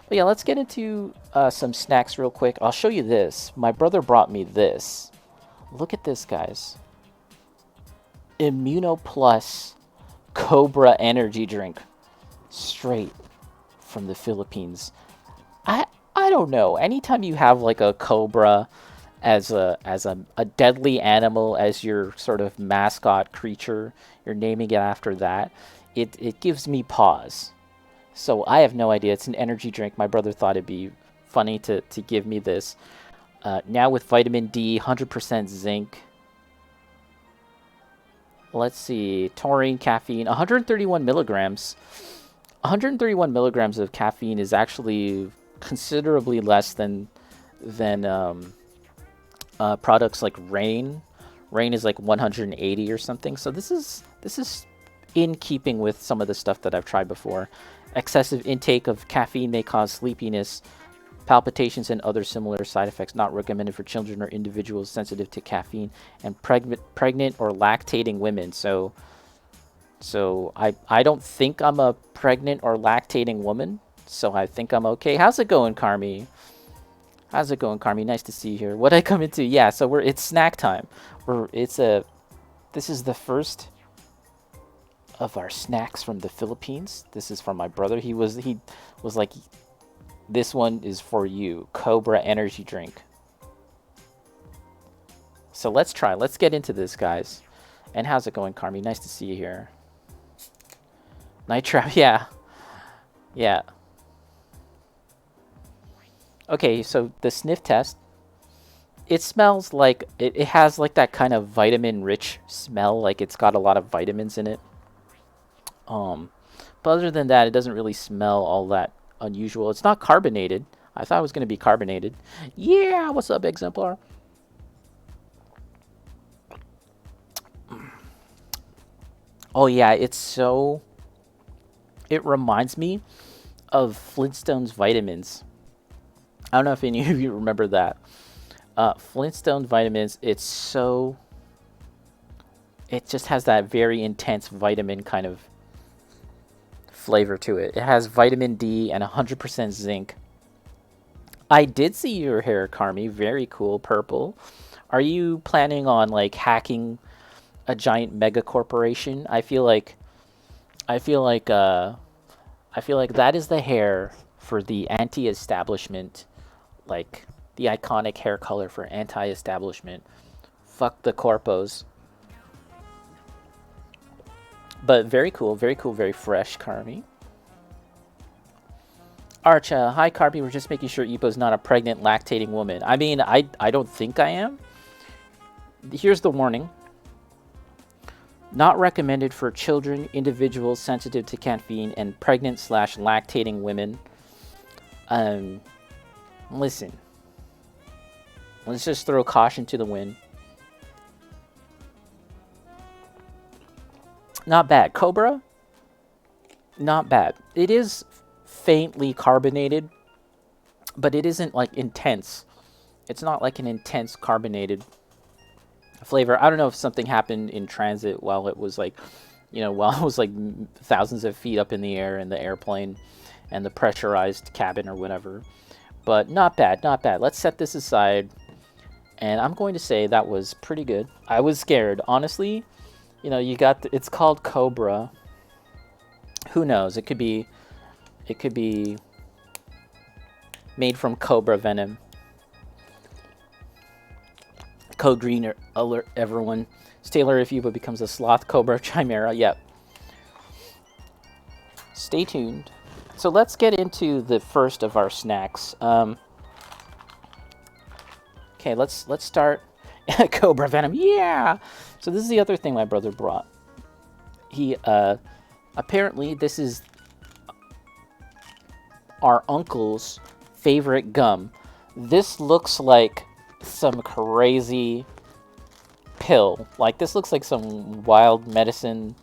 But yeah, let's get into some snacks real quick. I'll show you this. My brother brought me this. Look at this, guys. Immuno Plus Cobra energy drink, straight from the Philippines. I I don't know. Anytime you have like a cobra as a deadly animal as your sort of mascot creature, you're naming it after that. It gives me pause. So I have no idea. It's an energy drink. My brother thought it'd be funny to give me this. Now with vitamin D, 100% zinc. Let's see, taurine, caffeine, 131 milligrams. 131 milligrams of caffeine is actually considerably less than products like Rain. Rain is like 180 or something. So this is in keeping with some of the stuff that I've tried before. Excessive intake of caffeine may cause sleepiness, palpitations, and other similar side effects. Not recommended for children or individuals sensitive to caffeine, and pregnant or lactating women. So I don't think I'm a pregnant or lactating woman. So I think I'm okay. How's it going, Carmi? How's it going, Carmi? Nice to see you here. What I come into? Yeah, so it's snack time. This is the first of our snacks from the Philippines. This is from my brother. He was like, this one is for you, Cobra energy drink. So let's try. Let's get into this, guys. And how's it going, Carmi? Nice to see you here. Night trap, yeah, yeah. Okay, so the sniff test. It smells like it has like that kind of vitamin rich smell, like it's got a lot of vitamins in it. Um, but other than that, it doesn't really smell all that unusual. It's not carbonated. I thought it was gonna be carbonated. Yeah, what's up, Exemplar? Oh yeah, it reminds me of Flintstones vitamins. I don't know if any of you remember that. Flintstone vitamins, it just has that very intense vitamin kind of flavor to it. It has vitamin D and 100% zinc. I did see your hair, Carmi. Very cool, purple. Are you planning on like hacking a giant mega corporation? I feel like I feel like that is the hair for the anti-establishment, like the iconic hair color for anti-establishment. Fuck the corpos. But very cool, very fresh, Carmi. Archa, hi Carby. We're just making sure Ipo's not a pregnant, lactating woman. I mean, I don't think I am. Here's the warning: not recommended for children, individuals sensitive to caffeine, and pregnant slash lactating women. Um, Listen, let's just throw caution to the wind. Not bad. Cobra, not bad. It is faintly carbonated, but it isn't like intense. It's not like an intense carbonated flavor. I don't know if something happened in transit while it was like, while it was like thousands of feet up in the air in the airplane and the pressurized cabin or whatever. But not bad, not bad. Let's set this aside. And I'm going to say that was pretty good. I was scared. Honestly, it's called Cobra. Who knows? It could be made from cobra venom. Code green alert everyone. Staler if Yuba becomes a sloth cobra chimera. Yep. Stay tuned. So let's get into the first of our snacks. Okay, let's start. Cobra venom. Yeah. So this is the other thing my brother brought. He apparently this is our uncle's favorite gum. This looks like some crazy pill. Like this looks like some wild medicine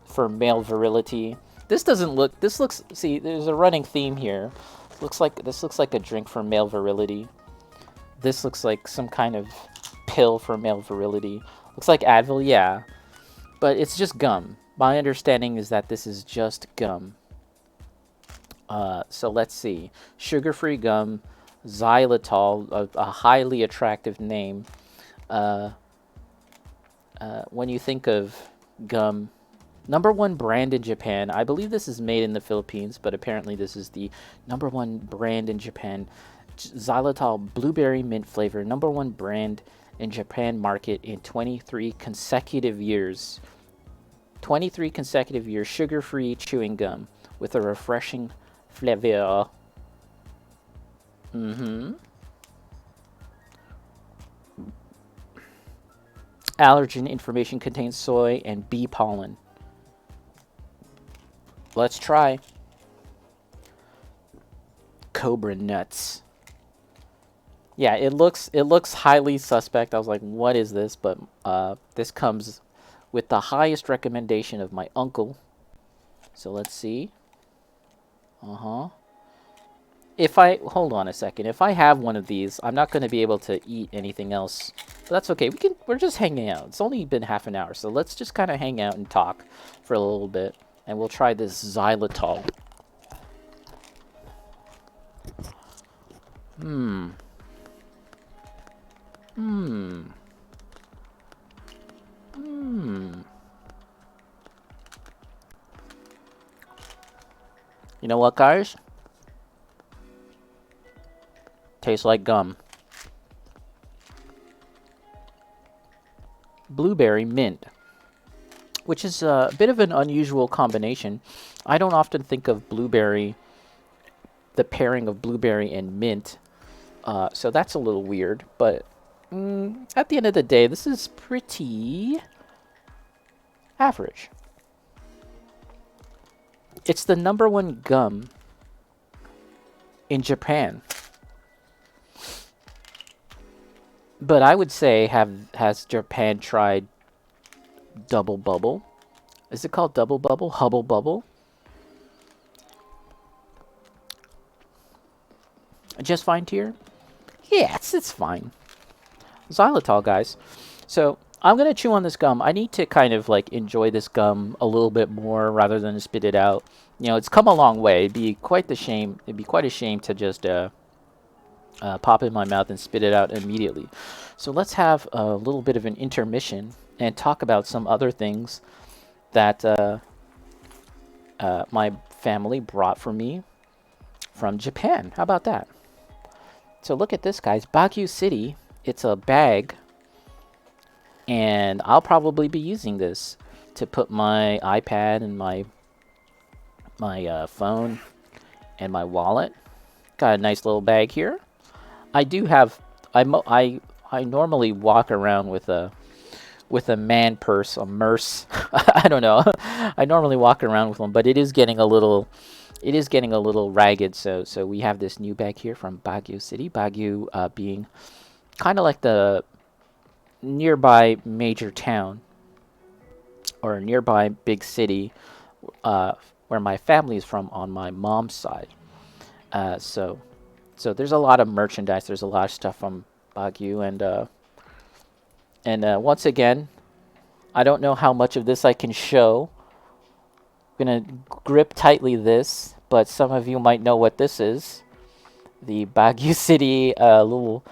for male virility. This doesn't look. This looks. See, there's a running theme here. This looks like a drink for male virility. This looks like some kind of pill for male virility. Looks like Advil, yeah, but it's just gum. My understanding is that this is just gum. So let's see. Sugar-free gum, xylitol, a highly attractive name. Uh, when you think of gum, number one brand in Japan. I believe this is made in the Philippines, but apparently this is the number one brand in Japan. Xylitol blueberry mint flavor, number one brand in Japan market in 23 consecutive years. 23 consecutive years, sugar-free chewing gum with a refreshing flavor. Mm-hmm. Allergen information contains soy and bee pollen. Let's try. Cobra nuts. Yeah, it looks highly suspect. I was like, what is this? But this comes with the highest recommendation of my uncle. So let's see. Uh-huh. If I hold on a second, if I have one of these, I'm not going to be able to eat anything else. But that's okay. We're just hanging out. It's only been half an hour, so let's just kind of hang out and talk for a little bit, and we'll try this xylitol. Hmm. Hmm. Hmm. You know what, guys? Tastes like gum. Blueberry mint, which is a bit of an unusual combination. I don't often think of blueberry, the pairing of blueberry and mint, so that's a little weird. But at the end of the day, this is pretty average. It's the number one gum in Japan. But I would say, has Japan tried Double Bubble? Is it called Double Bubble? Hubble Bubble? Just fine tier? Yeah, it's fine. Xylitol, guys. So I'm gonna chew on this gum. I need to kind of like enjoy this gum a little bit more rather than spit it out. You know, it's come a long way. It'd be quite a shame to just pop it in my mouth and spit it out immediately. So let's have a little bit of an intermission and talk about some other things that my family brought for me from Japan. How about that? So look at this, guys. Baguio City. It's a bag, and I'll probably be using this to put my iPad and my phone and my wallet. Got a nice little bag here. I do have. I normally walk around with a man purse, a merce. I don't know. I normally walk around with one, but it is getting a little ragged. So we have this new bag here from Baguio City. Baguio being kind of like the nearby major town or a nearby big city where my family is from on my mom's side. So there's a lot of merchandise. There's a lot of stuff from Baguio, and once again, I don't know how much of this I can show. I'm gonna grip tightly this, but some of you might know what this is. The Baguio City little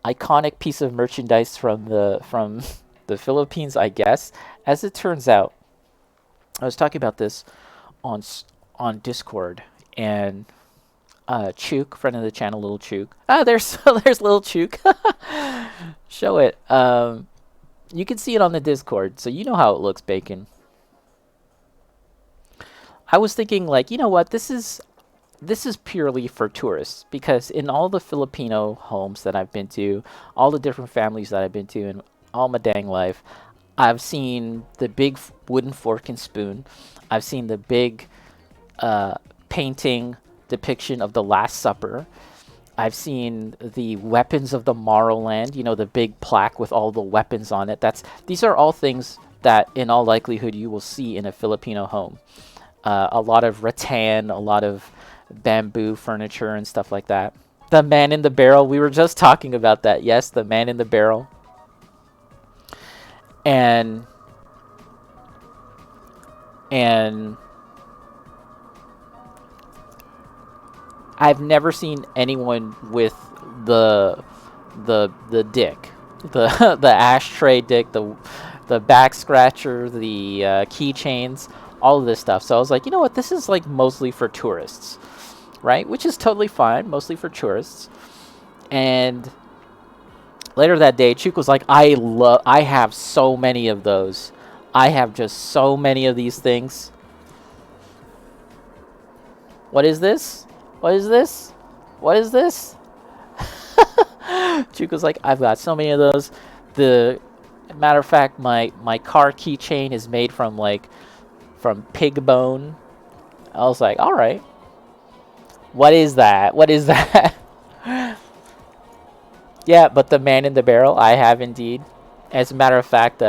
iconic piece of merchandise from the Philippines, I guess. As it turns out, I was talking about this on Discord, and Chook, friend of the channel, little Chook. Ah, there's little Chook. Show it. You can see it on the Discord, so you know how it looks, Bacon. I was thinking, like, you know what? This is purely for tourists, because in all the Filipino homes that I've been to, all the different families that I've been to, and all my dang life, I've seen the big wooden fork and spoon. I've seen the big painting depiction of the Last Supper. I've seen the weapons of the Morrowland, you know, the big plaque with all the weapons on it. These are all things that in all likelihood you will see in a Filipino home. A lot of rattan, a lot of bamboo furniture and stuff like that. The man in the barrel, we were just talking about that. Yes, the man in the barrel. And I've never seen anyone with the the dick, the the ashtray dick, the back scratcher, the keychains, all of this stuff. So I was like, you know what, this is like mostly for tourists, right? Which is totally fine, mostly for tourists. And later that day, Chuk was like, I have so many of those. I have just so many of these things. What is this? What is this? What is this? Chuk was like, I've got so many of those. The matter of fact, my car keychain is made from pig bone. I was like, all right. What is that? What is that? Yeah, but the man in the barrel, I have indeed. As a matter of fact,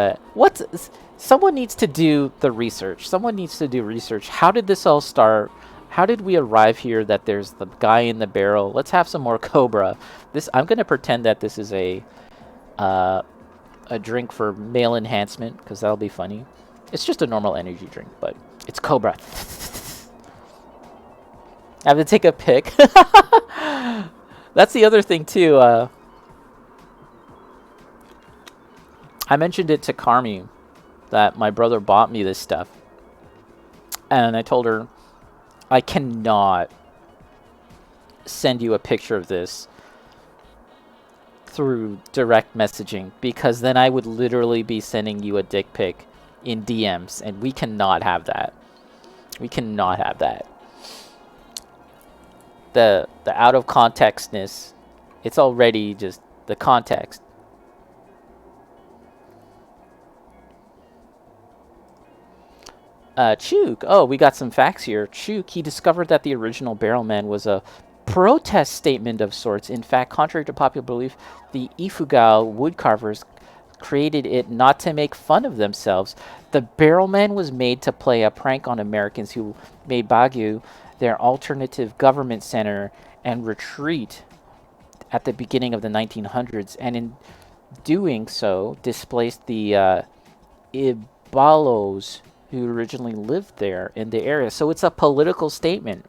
someone needs to do the research. Someone needs to do research. How did this all start? How did we arrive here that there's the guy in the barrel? Let's have some more Cobra. I'm gonna pretend that this is a drink for male enhancement, because that'll be funny. It's just a normal energy drink, but it's Cobra. I have to take a pic. That's the other thing too. I mentioned it to Carmi that my brother bought me this stuff, and I told her I cannot send you a picture of this through direct messaging, because then I would literally be sending you a dick pic in DMs, and we cannot have that. We cannot have that. The out of contextness, it's already just the context. Chuk. Oh, we got some facts here. Chuk, he discovered that the original Barrel Man was a protest statement of sorts. In fact, contrary to popular belief, the Ifugao woodcarvers created it not to make fun of themselves. The Barrel Man was made to play a prank on Americans who made Baguio their alternative government center and retreat at the beginning of the 1900s, and in doing so, displaced the Ibalos who originally lived there in the area. So it's a political statement.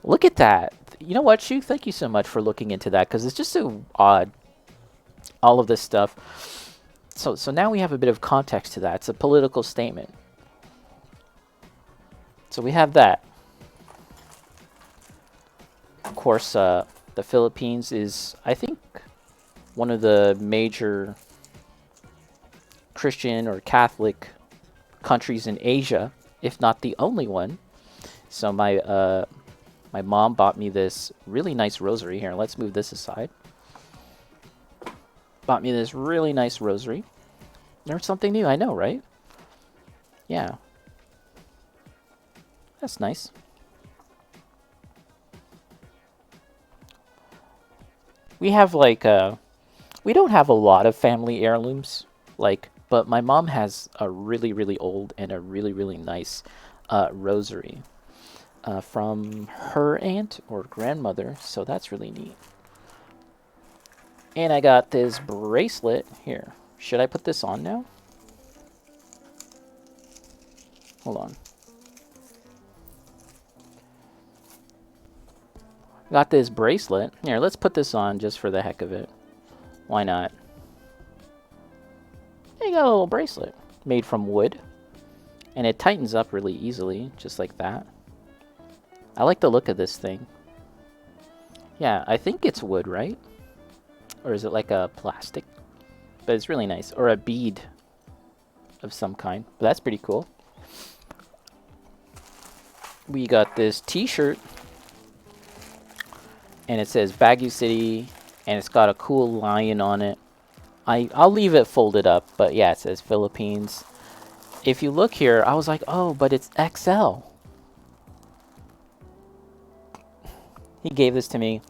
Look at that. You know what, Shu? Thank you so much for looking into that, because it's just so odd, all of this stuff. So now we have a bit of context to that. It's a political statement. So we have that. Of course, the Philippines is, I think, one of the major Christian or Catholic countries in Asia, if not the only one. So my mom bought me this really nice rosary. Here, let's move this aside. Bought me this really nice rosary. There's something new, I know, right? Yeah. That's nice. We have we don't have a lot of family heirlooms, but my mom has a really, really old and a really, really nice rosary from her aunt or grandmother, so that's really neat. And I got this bracelet here. Should I put this on now? Hold on. Got this bracelet. Here, let's put this on just for the heck of it. Why not? You got a little bracelet made from wood, and it tightens up really easily, just like that. I like the look of this thing. Yeah, I think it's wood, right? Or is it like a plastic? But it's really nice. Or a bead of some kind. But that's pretty cool. We got this t-shirt, and it says Baguio City, and it's got a cool lion on it. I'll leave it folded up, but yeah, it says Philippines. If you look here, I was like, oh, but it's XL. He gave this to me.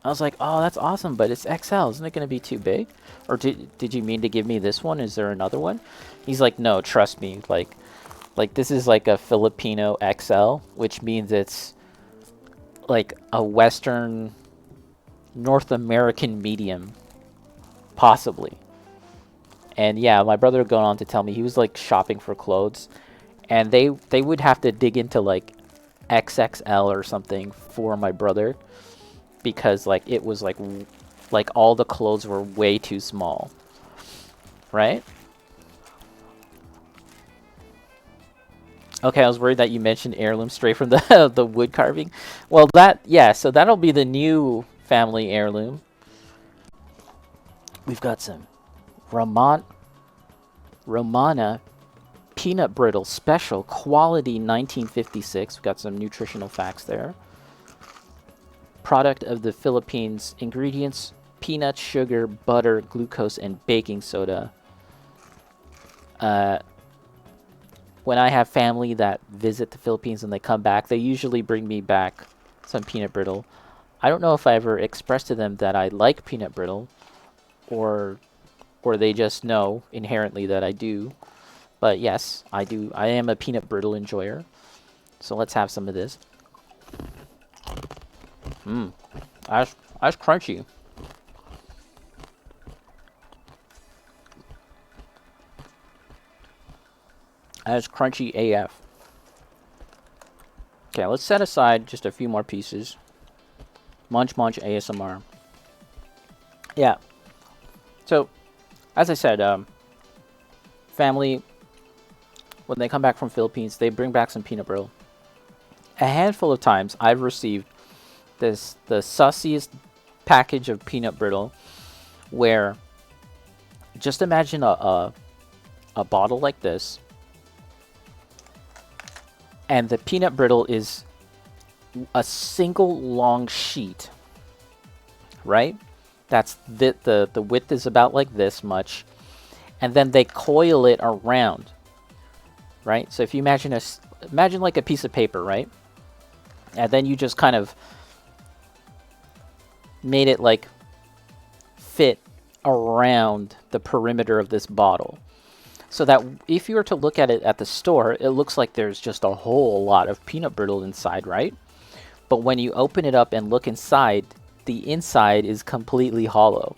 I was like, oh, that's awesome, but it's XL. Isn't it going to be too big? Or did you mean to give me this one? Is there another one? He's like, no, trust me. Like this is like a Filipino XL, which means it's like a Western North American medium. Possibly. And yeah, my brother going on to tell me he was like shopping for clothes, and they would have to dig into like XXL or something for my brother because like it was like all the clothes were way too small, right? Okay, I was worried that you mentioned heirloom straight from the the wood carving. Well, yeah, so that'll be the new family heirloom. We've got some Romana peanut brittle special quality 1956. We've got some nutritional facts there. Product of the Philippines. Ingredients: peanuts, sugar, butter, glucose, and baking soda. When I have family that visit the Philippines and they come back, they usually bring me back some peanut brittle. I don't know if I ever expressed to them that I like peanut brittle, or they just know inherently that I do. But yes, I do. I am a peanut brittle enjoyer. So let's have some of this. That's crunchy. That's crunchy AF. Okay, let's set aside just a few more pieces. Munch Munch ASMR. Yeah. So, as I said, family, when they come back from Philippines, they bring back some peanut brittle. A handful of times, I've received the sussiest package of peanut brittle, where just imagine a bottle like this, and the peanut brittle is a single long sheet, right? That's the width is about like this much, and then they coil it around, right? So if you imagine like a piece of paper, right? And then you just kind of made it like fit around the perimeter of this bottle, so that if you were to look at it at the store, it looks like there's just a whole lot of peanut brittle inside, right? But when you open it up and look inside, the inside is completely hollow.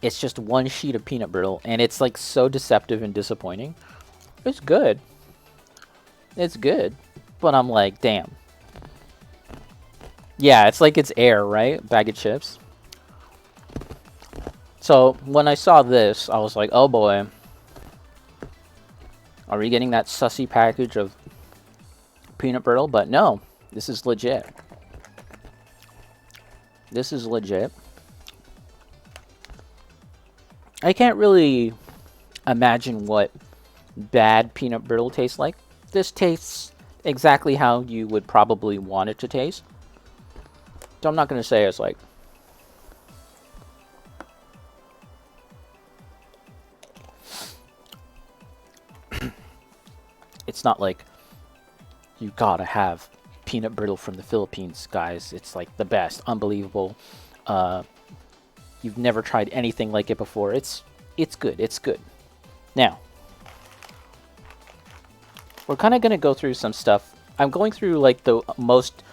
It's just one sheet of peanut brittle, and it's like so deceptive and disappointing. It's good. It's good. But I'm like, damn. Yeah, it's like it's air, right? Bag of chips. So when I saw this, I was like, oh boy. Are we getting that sussy package of peanut brittle? But no, this is legit. This is legit. I can't really imagine what bad peanut brittle tastes like. This tastes exactly how you would probably want it to taste. So I'm not going to say it's like... It's not like you gotta have peanut brittle from the Philippines, guys. It's like the best, unbelievable. You've never tried anything like it before. It's good. It's good. Now, we're kind of gonna go through some stuff. I'm going through like the most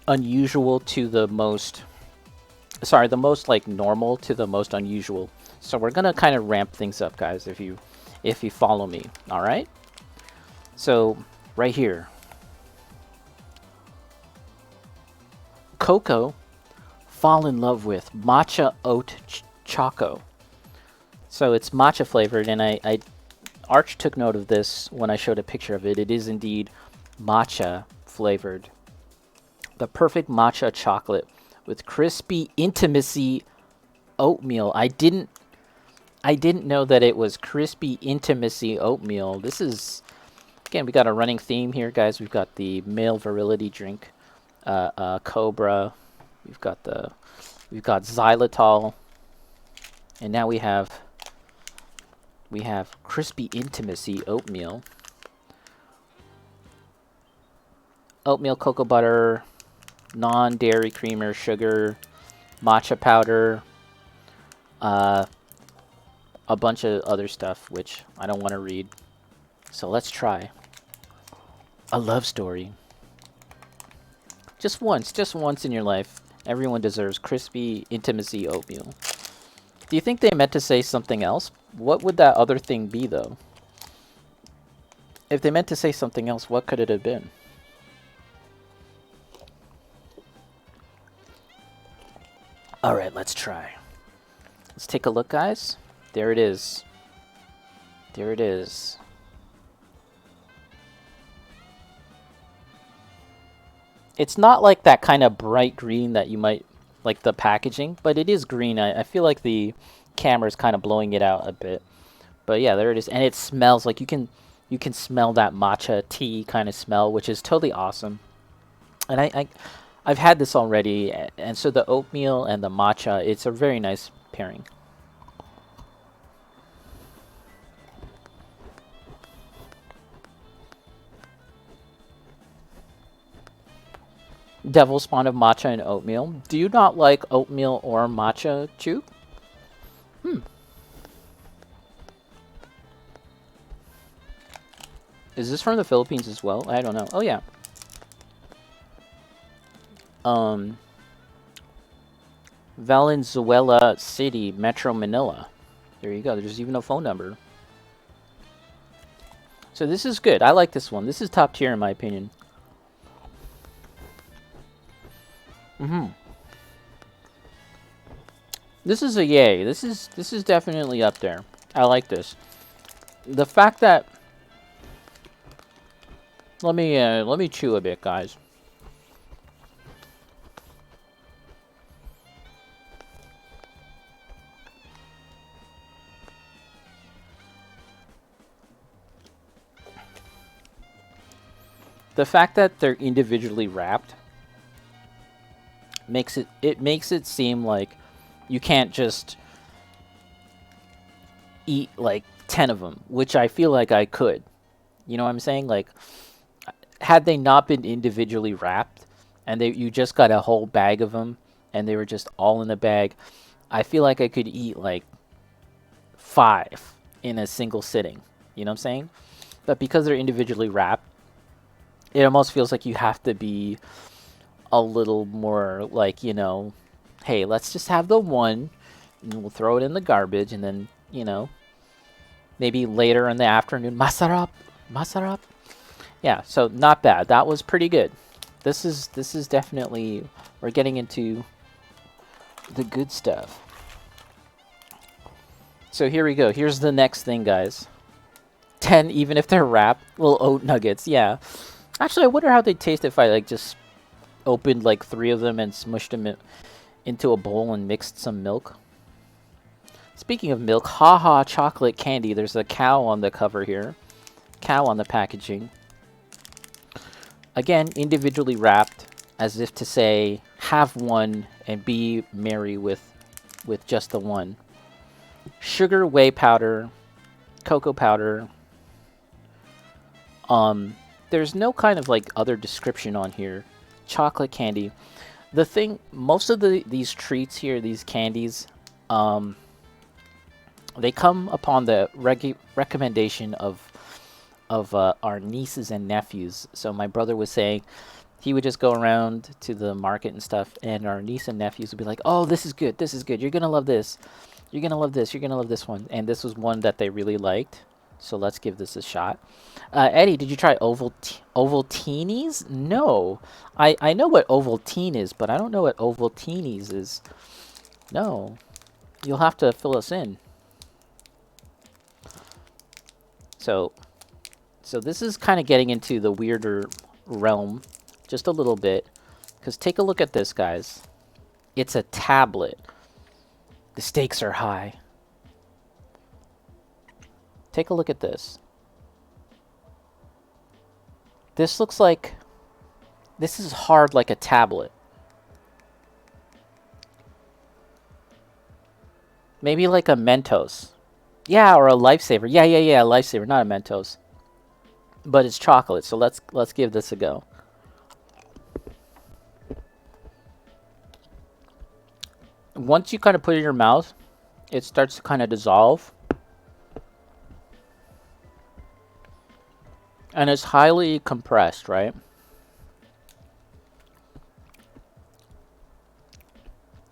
unusual to the most, sorry, the most like normal to the most unusual. So we're gonna kind of ramp things up, guys. If you follow me, all right. So, right here. Coco, fall in love with matcha oat choco. So it's matcha flavored, and Arch took note of this when I showed a picture of it. It is indeed matcha flavored. The perfect matcha chocolate with crispy intimacy oatmeal. I didn't know that it was crispy intimacy oatmeal. This is... Again, we got a running theme here, guys. We've got the male virility drink, Cobra. We've got xylitol, and now we have crispy intimacy oatmeal. Oatmeal, cocoa butter, non-dairy creamer, sugar, matcha powder, a bunch of other stuff which I don't want to read. So let's try a love story. Just once in your life, everyone deserves crispy intimacy oatmeal. Do you think they meant to say something else? What would that other thing be, though? If they meant to say something else, what could it have been? All right, let's try. Let's take a look, guys. There it is. There it is. It's not like that kind of bright green that you might like the packaging, but it is green. I feel like the camera is kind of blowing it out a bit. But yeah, there it is. And it smells like you can smell that matcha tea kind of smell, which is totally awesome. And I've had this already, and so the oatmeal and the matcha, it's a very nice pairing. Devil spawn of matcha and oatmeal. Do you not like oatmeal or matcha, Chew? Hmm. Is this from the Philippines as well? I don't know. Oh yeah. Um, Valenzuela City, Metro Manila. There you go. There's even a phone number. So this is good. I like this one. This is top tier in my opinion. This is a yay. This is definitely up there. I like this. The fact that let me chew a bit, guys. The fact that they're individually wrapped makes it seem like you can't just eat like 10 of them, which I feel like I could. You know what I'm saying? Like, had they not been individually wrapped and you just got a whole bag of them and they were just all in a bag, I feel like I could eat like 5 in a single sitting. You know what I'm saying? But because they're individually wrapped, it almost feels like you have to be a little more like, hey, let's just have the one and we'll throw it in the garbage, and then, maybe later in the afternoon, masarap, masarap. Yeah, so not bad. That was pretty good. This is definitely, we're getting into the good stuff. So here we go. Here's the next thing, guys. 10, even if they're wrapped. Little oat nuggets, yeah. Actually, I wonder how they taste if I like just opened like 3 of them and smushed them into a bowl and mixed some milk. Speaking of milk, haha chocolate candy. There's a cow on the cover here. Cow on the packaging. Again, individually wrapped, as if to say, have one and be merry with just the one. Sugar, whey powder, cocoa powder. There's no kind of like other description on here. Chocolate candy. The thing, most of these treats here, these candies, they come upon the recommendation of our nieces and nephews. So my brother was saying he would just go around to the market and stuff, and our niece and nephews would be like, "Oh, this is good. This is good. You're gonna love this. You're gonna love this. You're gonna love this one." And this was one that they really liked. So let's give this a shot. Eddie, did you try Ovaltinis? No. I know what Ovaltine is, but I don't know what Ovaltinis is. No. You'll have to fill us in. So this is kind of getting into the weirder realm just a little bit. Because take a look at this, guys. It's a tablet. The stakes are high. Take a look at this. This looks like... This is hard like a tablet. Maybe like a Mentos. Yeah, or a Lifesaver. Yeah, a Lifesaver, not a Mentos. But it's chocolate, so let's give this a go. Once you kind of put it in your mouth, it starts to kind of dissolve. And it's highly compressed, right?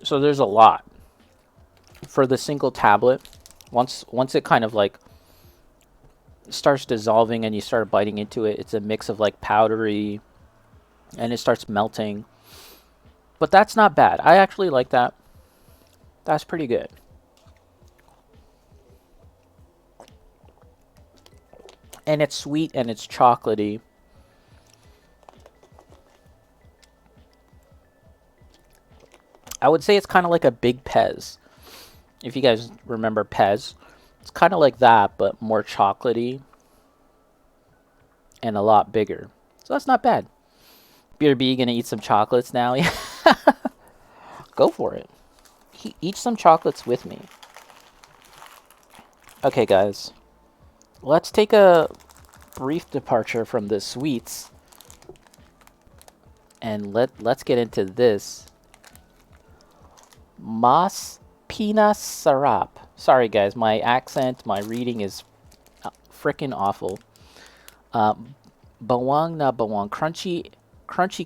So there's a lot. For the single tablet, once it kind of like starts dissolving and you start biting into it, it's a mix of like powdery and it starts melting. But that's not bad. I actually like that. That's pretty good. And it's sweet and it's chocolatey. I would say it's kind of like a big Pez. If you guys remember Pez, it's kind of like that, but more chocolatey and a lot bigger. So that's not bad. BRB, gonna eat some chocolates now? Yeah, go for it. Eat some chocolates with me. Okay, guys. Let's take a brief departure from the sweets. And let's get into this. Mas Pina Sarap. Sorry, guys. My accent, my reading is freaking awful. Bawang na bawang. Crunchy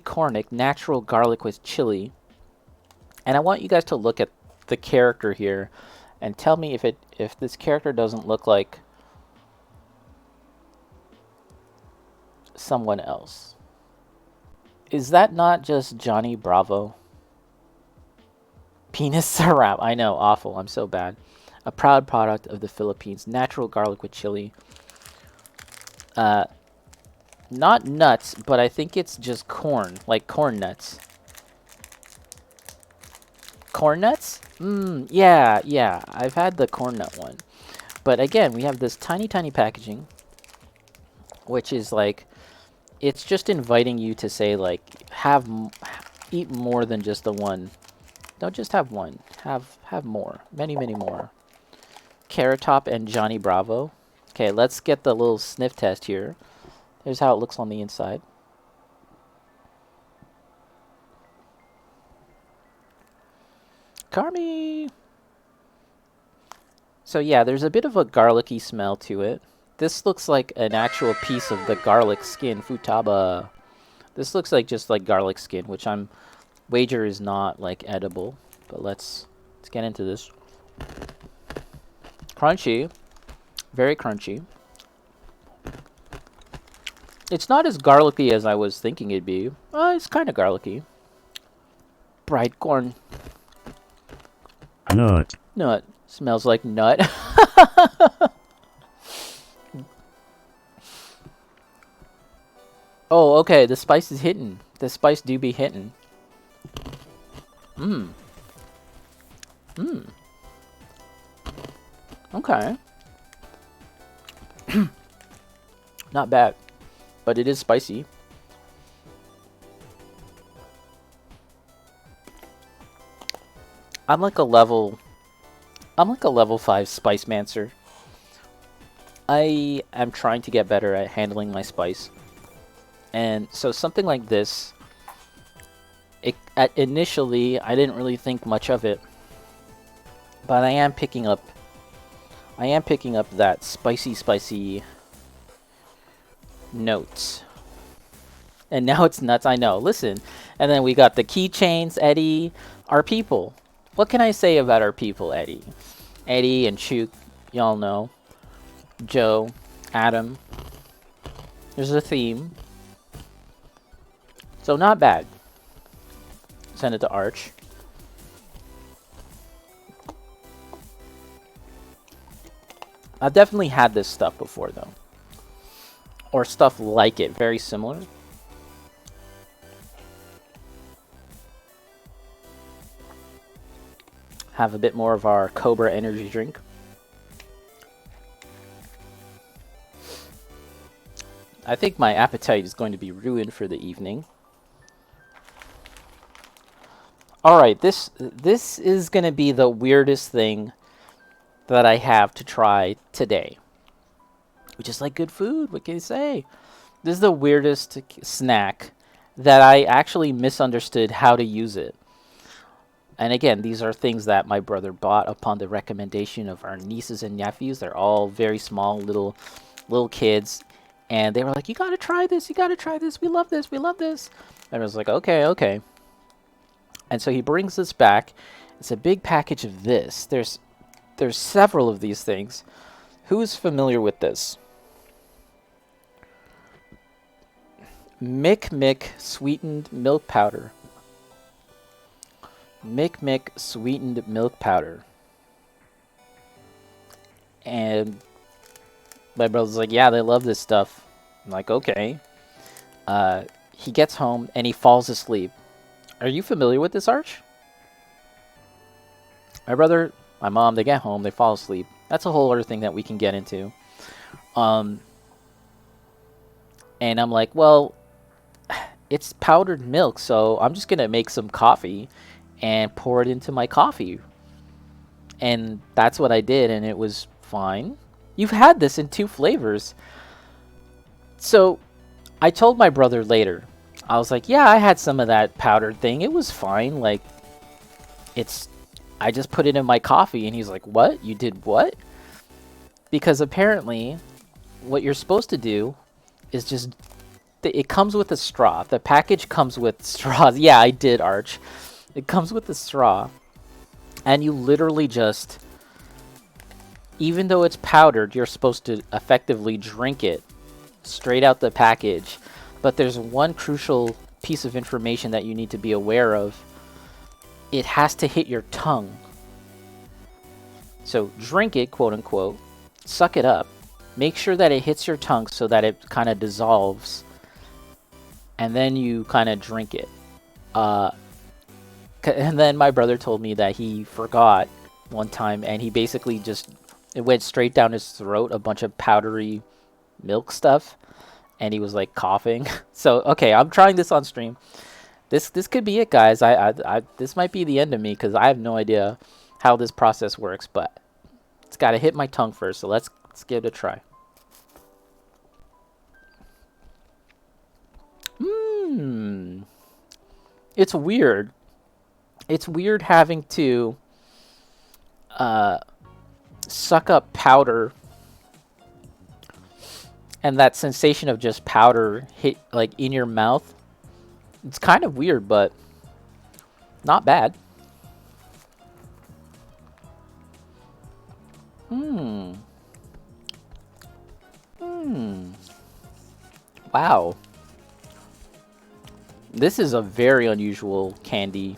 cornic, natural garlic with chili. And I want you guys to look at the character here and tell me if this character doesn't look like someone else. Is that not just Johnny Bravo? Penis syrup. I know, awful. I'm so bad. A proud product of the Philippines. Natural garlic with chili. Not nuts, but I think it's just corn, like corn nuts. Corn nuts? Yeah. I've had the corn nut one. But again, we have this tiny packaging, which is like, it's just inviting you to say like, eat more than just the one. Don't just have one. Have more. Many more. Carrot Top and Johnny Bravo. Okay, let's get the little sniff test here. Here's how it looks on the inside. Carmi! So yeah, there's a bit of a garlicky smell to it. This looks like an actual piece of the garlic skin, futaba. This looks like just like garlic skin, which I'm wager is not like edible. But let's get into this. Crunchy. Very crunchy. It's not as garlicky as I was thinking it'd be. It's kind of garlicky. Bright corn. Nut. Nut. Smells like nut. Oh, okay. The spice is hitting. The spice do be hitting. Okay. Not bad. But it is spicy. I'm like a level 5 Spice Mancer. I am trying to get better at handling my spice. And so something like this, initially I didn't really think much of it. But I am picking up that spicy notes. And now it's nuts, I know. Listen. And then we got the keychains, Eddie, our people. What can I say about our people, Eddie? Eddie and Chook, y'all know. Joe, Adam. There's a theme. So not bad. Send it to Arch. I've definitely had this stuff before, though. Or stuff like it, very similar. Have a bit more of our Cobra energy drink. I think my appetite is going to be ruined for the evening. Alright, this is going to be the weirdest thing that I have to try today. Which is like good food, what can you say? This is the weirdest snack that I actually misunderstood how to use it. And again, these are things that my brother bought upon the recommendation of our nieces and nephews. They're all very small, little kids. And they were like, you gotta try this, we love this. And I was like, okay. And so he brings this back. It's a big package of this. There's several of these things. Who's familiar with this? Mick sweetened milk powder. Mick Mick sweetened milk powder. And my brother's like, yeah, they love this stuff. I'm like, okay. He gets home and he falls asleep. Are you familiar with this, Arch? My brother, my mom, they get home, they fall asleep. That's a whole other thing that we can get into. And I'm like, well, it's powdered milk, so I'm just gonna make some coffee and pour it into my coffee. And that's what I did, and it was fine. You've had this in 2 flavors. So I told my brother later. I was like, yeah, I had some of that powdered thing. It was fine. Like, I just put it in my coffee. And he's like, what? You did what? Because apparently, what you're supposed to do is just... It comes with a straw. The package comes with straws. Yeah, I did, Arch. It comes with a straw. And you literally just... Even though it's powdered, you're supposed to effectively drink it straight out the package. But there's one crucial piece of information that you need to be aware of. It has to hit your tongue. So drink it, quote unquote. Suck it up. Make sure that it hits your tongue so that it kind of dissolves. And then you kind of drink it. And then my brother told me that he forgot one time, and he basically just... It went straight down his throat, a bunch of powdery milk stuff. And he was like coughing. So, okay, I'm trying this on stream. This could be it, guys. This might be the end of me because I have no idea how this process works, but it's got to hit my tongue first. So let's give it a try. It's weird. It's weird having to suck up powder, and that sensation of just powder hit like in your mouth. It's kind of weird, but not bad. Wow. This is a very unusual candy.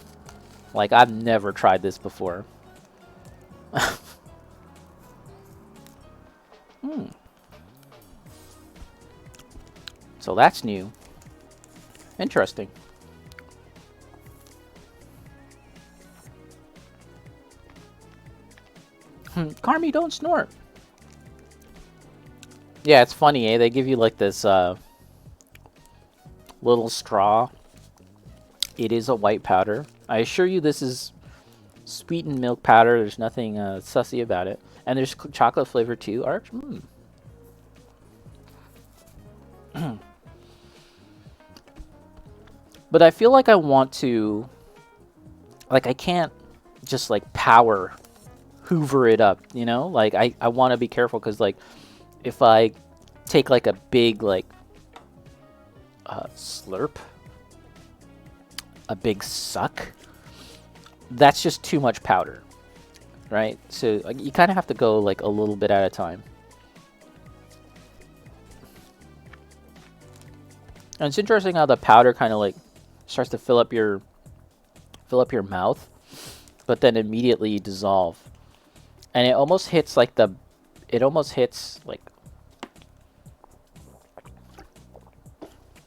Like, I've never tried this before. So that's new. Interesting. Carmi, don't snort. Yeah, it's funny, eh? They give you like this little straw. It is a white powder. I assure you this is sweetened milk powder. There's nothing sussy about it. And there's chocolate flavor too, Arch. But I feel like I want to... Like, I can't just, like, power hoover it up, you know? Like, I want to be careful because, like, if I take, like, a big, like, slurp, a big suck, that's just too much powder, right? So you kind of have to go, like, a little bit at a time. And it's interesting how the powder kind of, like, starts to fill up your mouth, but then immediately dissolve. And it almost hits like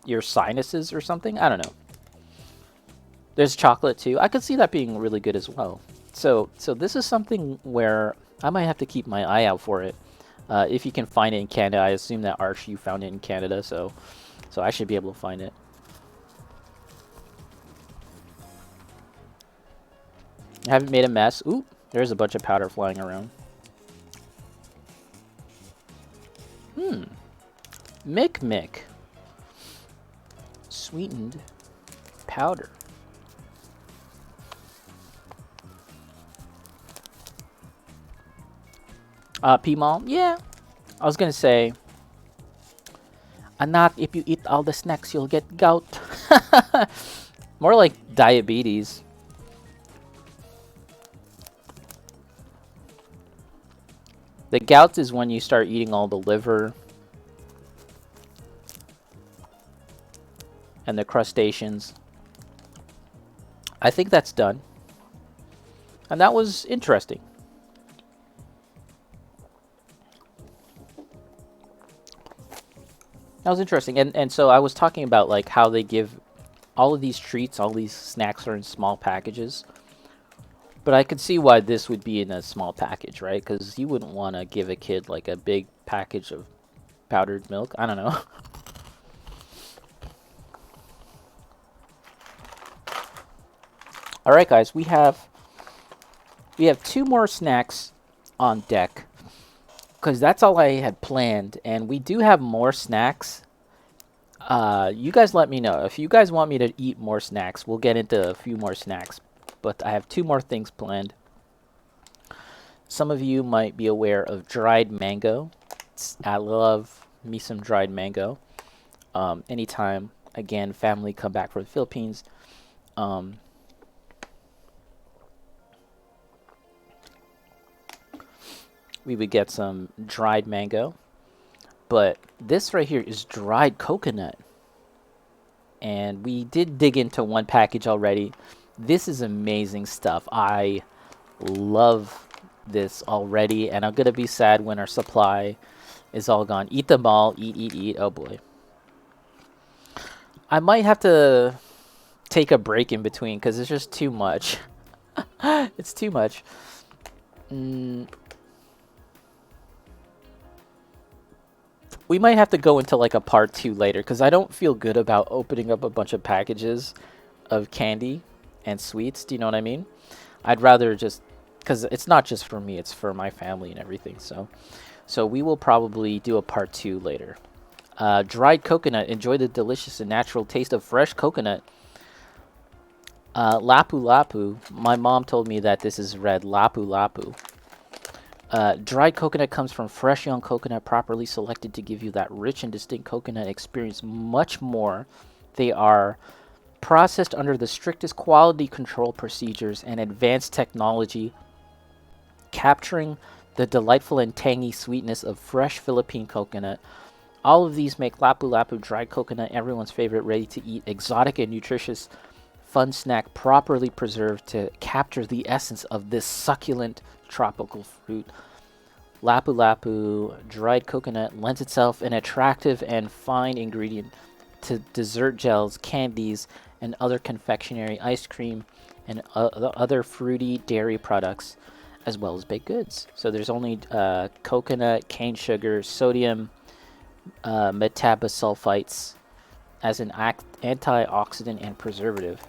your sinuses or something. I don't know. There's chocolate too. I could see that being really good as well. So this is something where I might have to keep my eye out for it. If you can find it in Canada, I assume that Arch, you found it in Canada, so I should be able to find it. I haven't made a mess. Ooh, there's a bunch of powder flying around. Mick Mick. Sweetened powder. P-Mall? Yeah. I was gonna say, anak, if you eat all the snacks, you'll get gout. More like diabetes. The gout is when you start eating all the liver and the crustaceans. I think that's done. And that was interesting. That was interesting. And so I was talking about like how they give all of these treats, all these snacks are in small packages. But I could see why this would be in a small package, right? Because you wouldn't want to give a kid like a big package of powdered milk. I don't know. All right, guys, we have two more snacks on deck because that's all I had planned, and we do have more snacks. You guys let me know if you guys want me to eat more snacks. We'll get into a few more snacks, but I have two more things planned. Some of you might be aware of dried mango. I love me some dried mango. Anytime, again, family come back from the Philippines, um, we would get some dried mango. But this right here is dried coconut. And we did dig into one package already. This is amazing stuff. I love this already, and I'm gonna be sad when our supply is all gone. Eat them all. Eat, eat, eat. Oh boy. I might have to take a break in between because it's just too much. It's too much. Mm, we might have to go into like a part 2 later because I don't feel good about opening up a bunch of packages of candy and sweets. Do you know what I mean? I'd rather just, because it's not just for me, it's for my family and everything. So we will probably do a part 2 later. Dried coconut. Enjoy the delicious and natural taste of fresh coconut. Lapu Lapu. My mom told me that this is red. Lapu Lapu. Dried coconut comes from fresh young coconut properly selected to give you that rich and distinct coconut experience. Much more. They are processed under the strictest quality control procedures and advanced technology, capturing the delightful and tangy sweetness of fresh Philippine coconut. All of these make Lapu Lapu dried coconut everyone's favorite ready-to-eat, exotic and nutritious fun snack properly preserved to capture the essence of this succulent tropical fruit. Lapu Lapu dried coconut lends itself an attractive and fine ingredient to dessert gels, candies, and other confectionery, ice cream, and other fruity dairy products, as well as baked goods. So there's only coconut, cane sugar, sodium, metabosulfites as an antioxidant and preservative.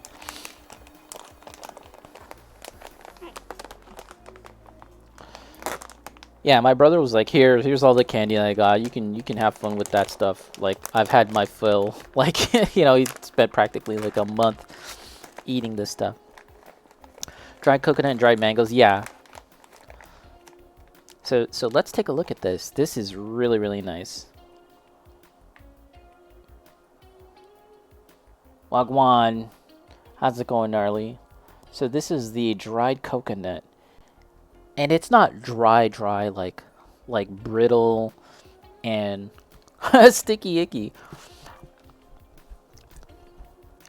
Yeah, my brother was like, here's all the candy I got. You can have fun with that stuff. Like, I've had my fill. Like, he spent practically like a month eating this stuff. Dried coconut and dried mangoes, yeah. So let's take a look at this. This is really, really nice. Wagwan, how's it going, gnarly? So this is the dried coconut. And it's not dry like brittle and sticky icky.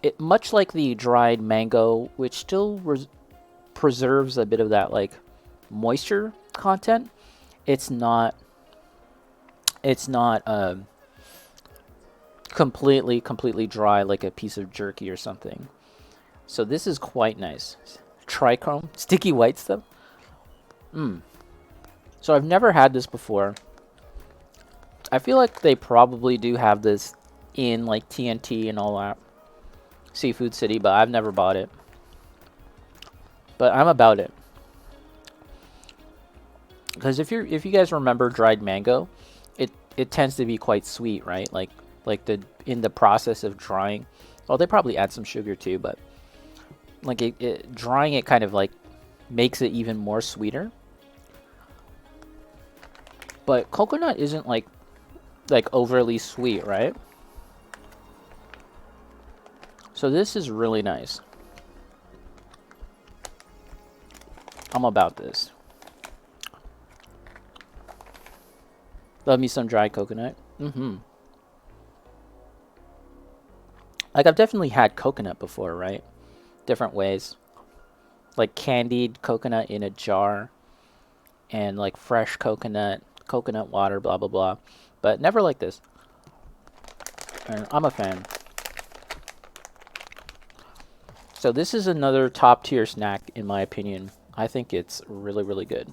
It much like the dried mango, which still preserves a bit of that like moisture content. It's not completely dry like a piece of jerky or something. So this is quite nice. Trichome, sticky white stuff. So I've never had this before. I feel like they probably do have this in like TNT and all that. Seafood City, but I've never bought it. But I'm about it. Because if you guys remember dried mango, it tends to be quite sweet, right? Like in the process of drying. Well, they probably add some sugar too, but like drying it kind of like makes it even more sweeter. But coconut isn't like overly sweet, right? So this is really nice. I'm about this. Love me some dried coconut. Like, I've definitely had coconut before, right? Different ways. like candied coconut in a jar, and like fresh coconut water, blah blah blah. But never like this. And I'm a fan. So this is another top tier snack in my opinion. I think it's really, really good.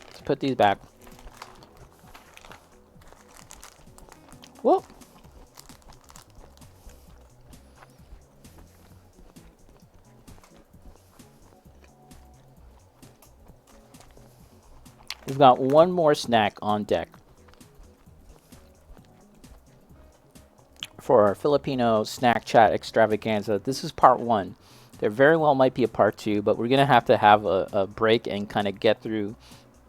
Let's put these back. Whoa. We've got one more snack on deck for our Filipino snack chat extravaganza. This is part one. There very well might be a part two, but we're going to have a break and kind of get through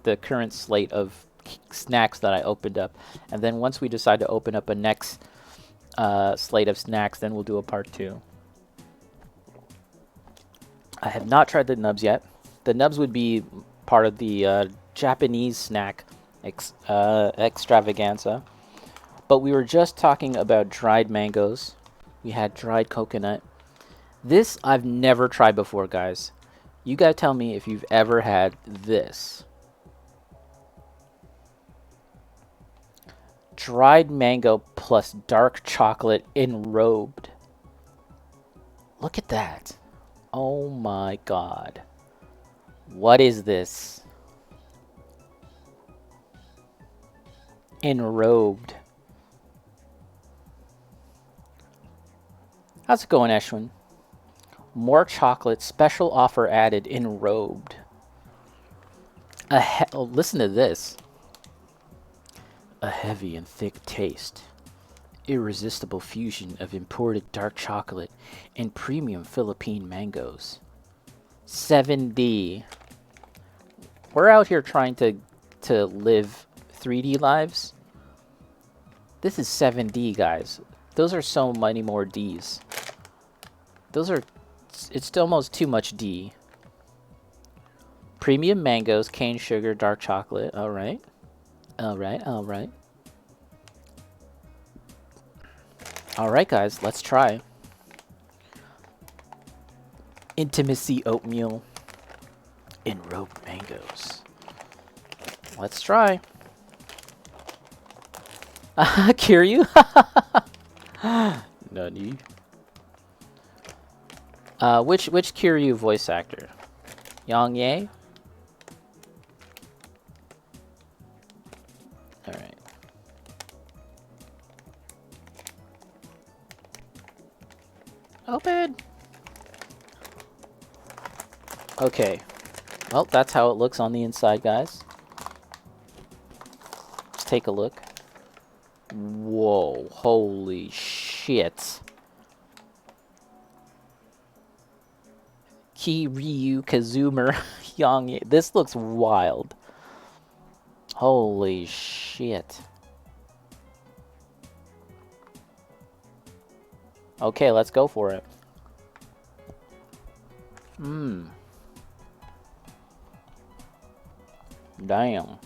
the current slate of snacks that I opened up. And then once we decide to open up a next slate of snacks, then we'll do a part two. I have not tried the nubs yet. The nubs would be part of the Japanese snack extravaganza. But we were just talking about dried mangoes. We had dried coconut. This I've never tried before, guys. You gotta tell me if you've ever had this. Dried mango plus dark chocolate enrobed. Look at that. Oh my god. What is this? Enrobed. How's it going, Eshwin? More chocolate, special offer added, enrobed. Oh, listen to this. A heavy and thick taste. Irresistible fusion of imported dark chocolate and premium Philippine mangoes. 7D. We're out here trying to live 3D lives. This is 7D, guys. Those are so many more Ds. It's almost too much D. Premium mangoes, cane sugar, dark chocolate. All right. All right. All right, guys. Let's try. Intimacy oatmeal. Enrobed mangoes. Let's try. Kiryu? Nani? Which Kiryu voice actor? Yang Ye? Alright. Open! Okay. Well, that's how it looks on the inside, guys. Let's take a look. Whoa, holy shit. Kiryu Kazumer Yang. This looks wild. Holy shit. Okay, let's go for it. Damn.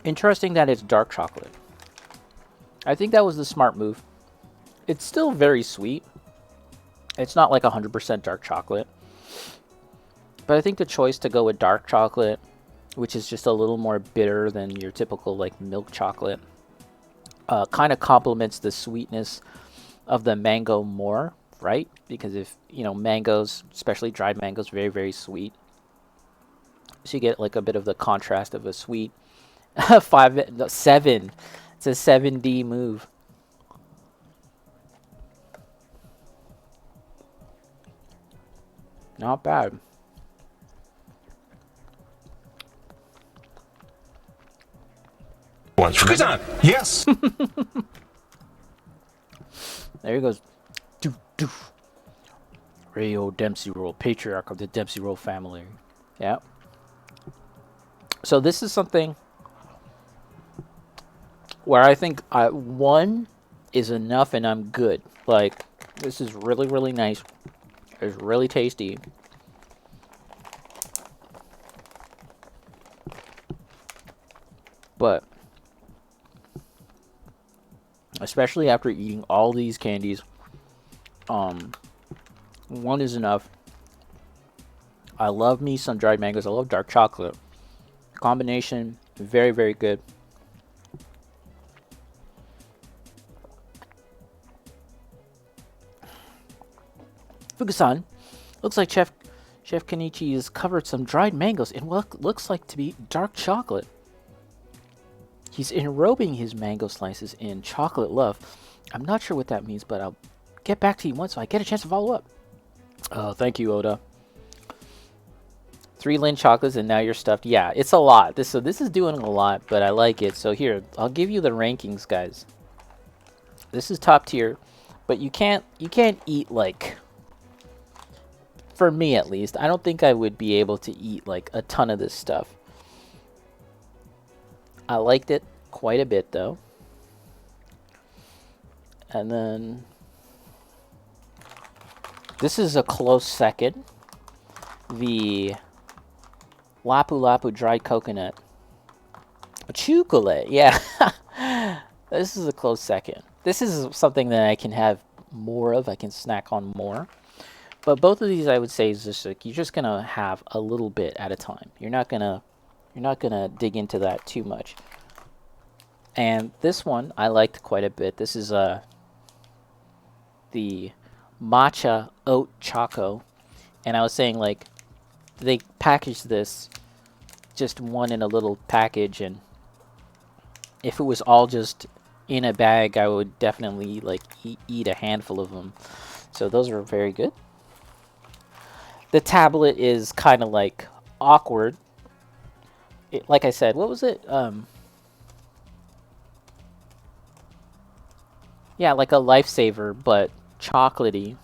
Interesting that it's dark chocolate. I think that was the smart move. It's still very sweet. It's not like 100% dark chocolate. But I think the choice to go with dark chocolate, which is just a little more bitter than your typical like milk chocolate, kind of complements the sweetness of the mango more, right? Because if, you know, mangoes, especially dried mangoes, very, very sweet. So you get like a bit of the contrast of a sweet 7. It's a 7D move. Not bad. Yes. There he goes. Doof, doof. Rayo Dempsey Roll, patriarch of the Dempsey Roll family. Yeah. So this is something where I think one is enough and I'm good. Like, this is really, really nice. It's really tasty. But especially after eating all these candies, one is enough. I love me some dried mangoes. I love dark chocolate. Combination, very, very good. Fukusan, looks like Chef Kenichi has covered some dried mangoes in what looks like to be dark chocolate. He's enrobing his mango slices in chocolate love. I'm not sure what that means, but I'll get back to you once I get a chance to follow up. Oh, thank you, Oda. 3 Lin chocolates and now you're stuffed. Yeah, it's a lot. This is doing a lot, but I like it. So here, I'll give you the rankings, guys. This is top tier, but you can't eat like, for me at least, I don't think I would be able to eat like a ton of this stuff. I liked it quite a bit though. And then this is a close second. The Lapu Lapu dried coconut. Chocolate, yeah. This is a close second. This is something that I can have more of. I can snack on more. But both of these, I would say, is just like you're just gonna have a little bit at a time. You're not gonna dig into that too much. And this one I liked quite a bit. This is the matcha oat choco, and I was saying like they packaged this just one in a little package, and if it was all just in a bag, I would definitely like eat a handful of them. So those are very good. The tablet is kind of like awkward. Like I said, what was it? Yeah, like a lifesaver, but chocolatey.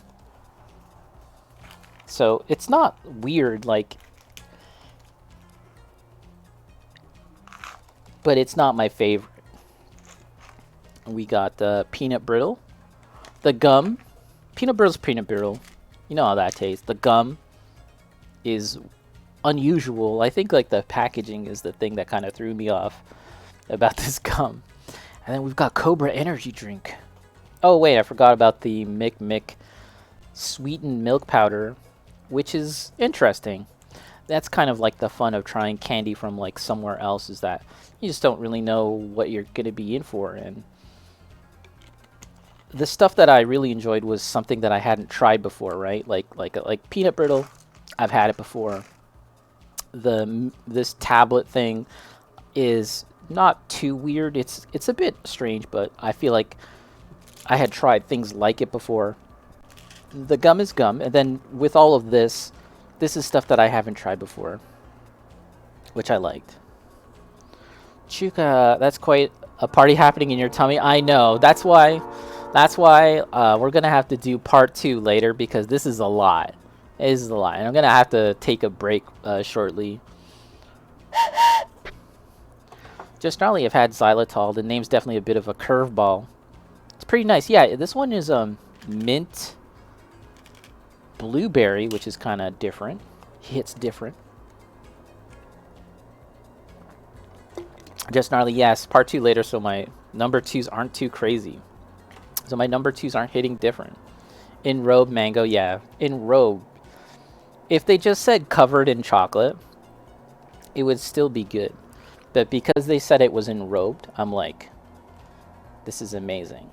So it's not weird, like, but it's not my favorite. We got the peanut brittle, the gum. Peanut brittle's peanut brittle. You know how that tastes. The gum is unusual. I think like the packaging is the thing that kind of threw me off about this gum. And then we've got Cobra energy drink. Oh wait, I forgot about the Mick Mick sweetened milk powder, which is interesting. That's kind of like the fun of trying candy from like somewhere else, is that you just don't really know what you're going to be in for. And the stuff that I really enjoyed was something that I hadn't tried before, right? Like peanut brittle, I've had it before. This tablet thing is not too weird. It's a bit strange, but I feel like I had tried things like it before. The gum is gum, and then with all of this is stuff that I haven't tried before, which I liked. Chuka, that's quite a party happening in your tummy. I know. That's why we're gonna have to do part 2 later, because this is a lot. This is a lot, and I'm gonna have to take a break shortly. Just gnarly, I've had xylitol. The name's definitely a bit of a curveball. It's pretty nice. Yeah, this one is mint blueberry, which is kind of different. Hits different. Just gnarly, yes. Part 2 later, so my number 2s aren't too crazy. So my number 2s aren't hitting different. Enrobed mango, yeah. Enrobed. If they just said covered in chocolate, it would still be good. But because they said it was enrobed, I'm like, this is amazing.